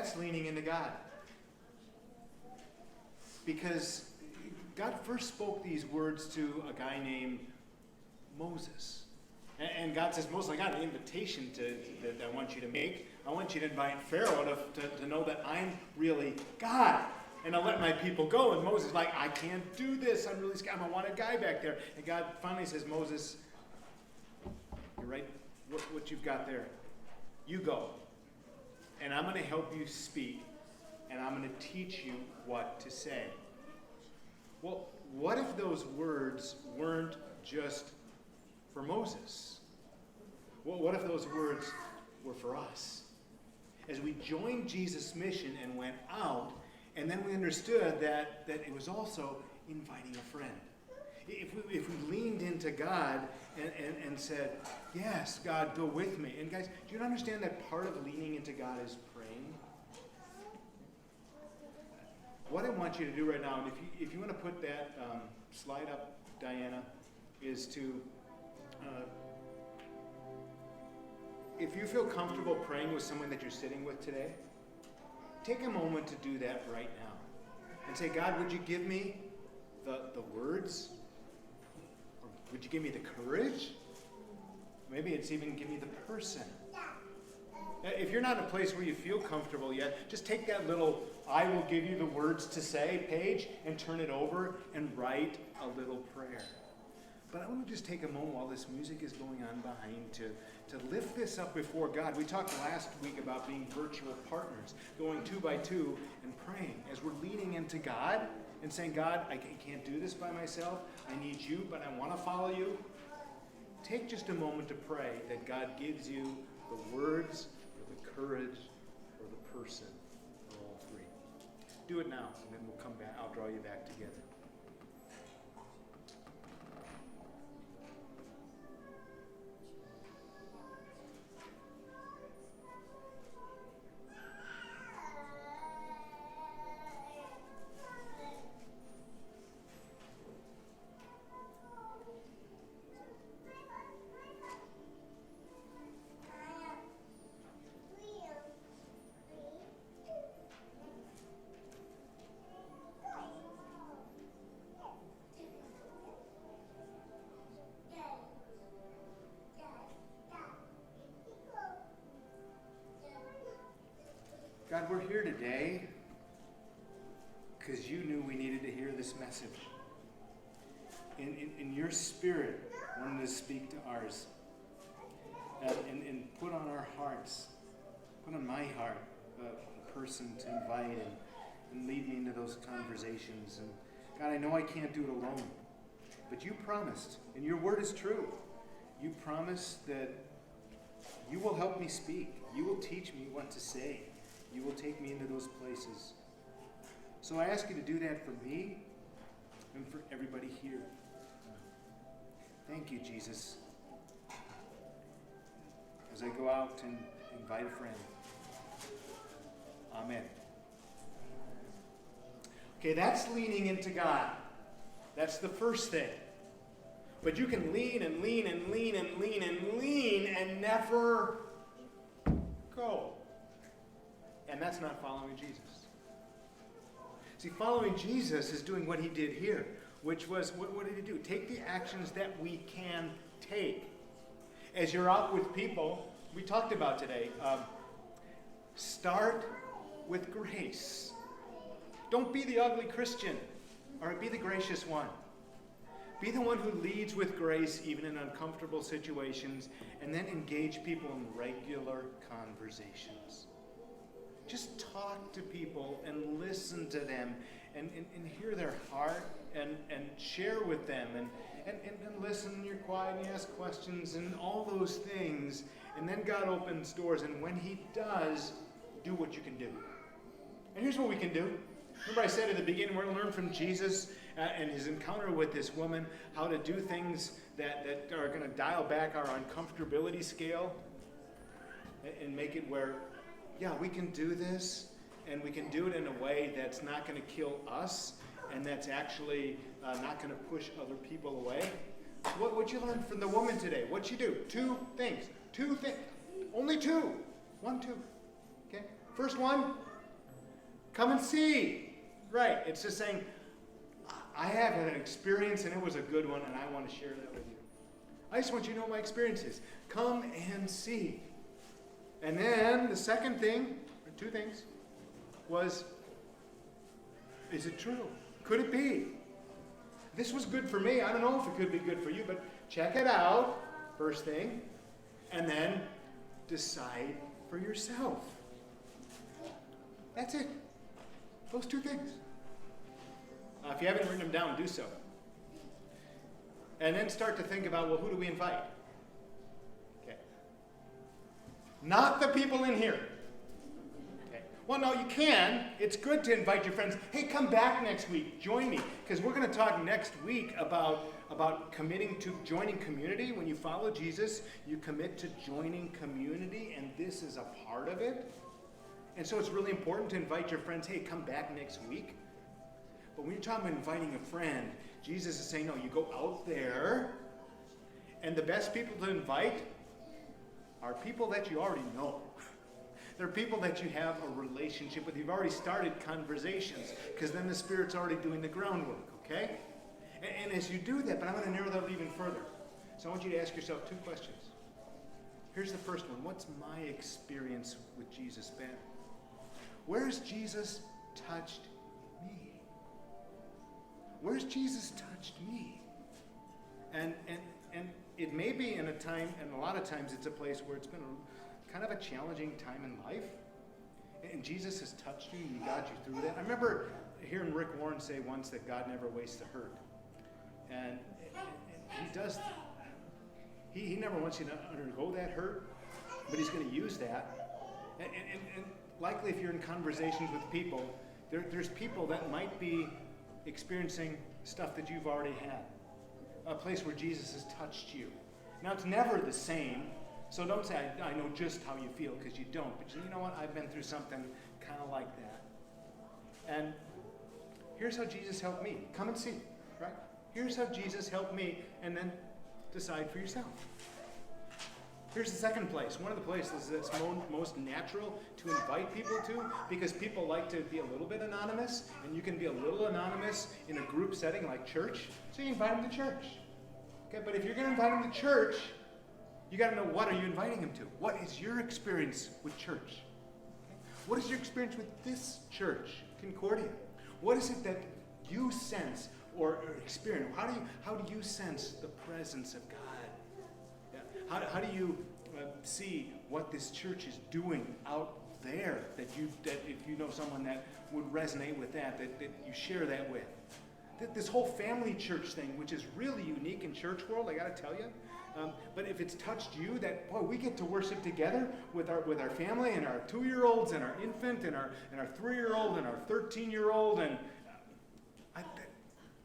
That's leaning into God. Because God first spoke these words to a guy named Moses. And God says, Moses, I got an invitation that I want you to make. I want you to invite Pharaoh to know that I'm really God. And I'll let my people go. And Moses is like, I can't do this. I'm really scared. I'm a wanted guy back there. And God finally says, Moses, you're right. What you've got there. You go. And I'm going to help you speak. And I'm going to teach you what to say. Well, what if those words weren't just for Moses? Well, what if those words were for us? As we joined Jesus' mission and went out, and then we understood that it was also inviting a friend. If we leaned into God and said, yes, God, go with me. And guys, do you understand that part of leaning into God is praying? What I want you to do right now, and if you want to put that slide up, Diana, is to, if you feel comfortable praying with someone that you're sitting with today, take a moment to do that right now. And say, God, would you give me the words? Or would you give me the courage? Maybe it's even give me the person. If you're not in a place where you feel comfortable yet, just take that little I will give you the words to say page and turn it over and write a little prayer. But I want to just take a moment while this music is going on behind to lift this up before God. We talked last week about being virtual partners, going 2 by 2 and praying as we're leaning into God and saying, God, I can't do this by myself. I need you, but I want to follow you. Take just a moment to pray that God gives you the words or the courage or the person or all three. Do it now, and then we'll come back. I'll draw you back together. God, we're here today because you knew we needed to hear this message. In your spirit, wanted to speak to ours. And put on our hearts, put on my heart, a person to invite and lead me into those conversations. And God, I know I can't do it alone, but you promised, and your word is true. You promised that you will help me speak. You will teach me what to say. You will take me into those places. So I ask you to do that for me and for everybody here. Thank you, Jesus. As I go out and invite a friend. Amen. Okay, that's leaning into God. That's the first thing. But you can lean and lean and lean and lean and lean and never go. And that's not following Jesus. See, following Jesus is doing what he did here, which was, what did he do? Take the actions that we can take. As you're out with people, we talked about today, start with grace. Don't be the ugly Christian, or be the gracious one. Be the one who leads with grace even in uncomfortable situations, and then engage people in regular conversations. Just talk to people and listen to them and hear their heart and share with them and listen, and you're quiet and you ask questions and all those things. And then God opens doors, and when he does, do what you can do. And here's what we can do. Remember I said at the beginning, we're going to learn from Jesus and his encounter with this woman how to do things that are going to dial back our uncomfortability scale and make it where, yeah, we can do this, and we can do it in a way that's not going to kill us, and that's actually not going to push other people away. What'd you learn from the woman today? What'd she do? Two things. Only two. 1, 2. Okay? First one, Come and see. Right. It's just saying, I have had an experience and it was a good one and I want to share that with you. I just want you to know what my experience is. Come and see. And then the second thing, or two things, was, is it true? Could it be? This was good for me. I don't know if it could be good for you, but check it out, first thing, and then decide for yourself. That's it. Those two things. If you haven't written them down, do so. And then start to think about, well, who do we invite? Okay. Not the people in here. Okay. Well, no, you can. It's good to invite your friends. Hey, come back next week. Join me. Because we're going to talk next week about committing to joining community. When you follow Jesus, you commit to joining community, and this is a part of it. And so it's really important to invite your friends, hey, come back next week. But when you're talking about inviting a friend, Jesus is saying, no, you go out there, and the best people to invite are people that you already know. They're people that you have a relationship with. You've already started conversations, because then the Spirit's already doing the groundwork, okay? And as you do that, but I'm going to narrow that even further. So I want you to ask yourself two questions. Here's the first one. What's my experience with Jesus been? Where has Jesus touched me? Where's Jesus touched me? And it may be in a time, and a lot of times it's a place where it's been kind of a challenging time in life. And Jesus has touched you and he got you through that. I remember hearing Rick Warren say once that God never wastes a hurt. And he does. He never wants you to undergo that hurt, but he's going to use that. And likely if you're in conversations with people, there's people that might be experiencing stuff that you've already had. A place where Jesus has touched you. Now, it's never the same, so don't say, I know just how you feel, because you don't. But you know what? I've been through something kind of like that. And here's how Jesus helped me. Come and see, right? Here's how Jesus helped me, and then decide for yourself. Here's the second place. One of the places that's most natural to invite people to, because people like to be a little bit anonymous, and you can be a little anonymous in a group setting like church, so you invite them to church. Okay, but if you're going to invite them to church, you got to know, what are you inviting them to? What is your experience with church? Okay? What is your experience with this church, Concordia? What is it that you sense or experience? How do you sense the presence of God? How do you see what this church is doing out there that if you know someone that would resonate with that you share that with? This whole family church thing, which is really unique in church world, I got to tell you. But if it's touched you, that boy, we get to worship together with our family and our 2-year-olds and our infant and our 3-year-old and our 13-year-old, and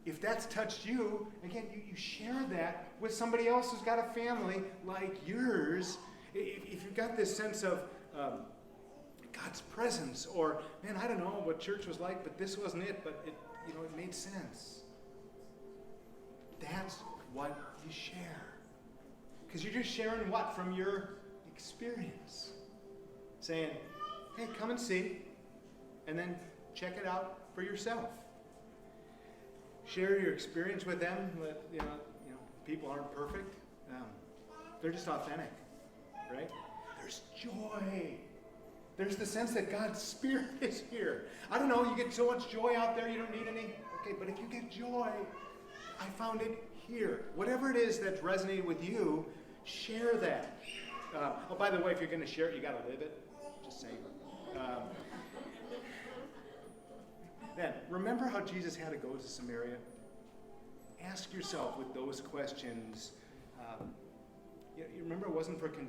if that's touched you, again, you share that with somebody else who's got a family like yours. If you've got this sense of God's presence, or, man, I don't know what church was like, but this wasn't it, but it made sense. That's what you share. Because you're just sharing what? From your experience. Saying, hey, come and see, and then check it out for yourself. Share your experience with them. People aren't perfect. They're just authentic, right? There's joy. There's the sense that God's Spirit is here. I don't know, you get so much joy out there you don't need any. Okay, but if you get joy, I found it here. Whatever it is that's resonated with you, share that. By the way, if you're going to share it, you got to live it. Just saying. Then, remember how Jesus had to go to Samaria? Ask yourself with those questions. You remember it wasn't for convenience.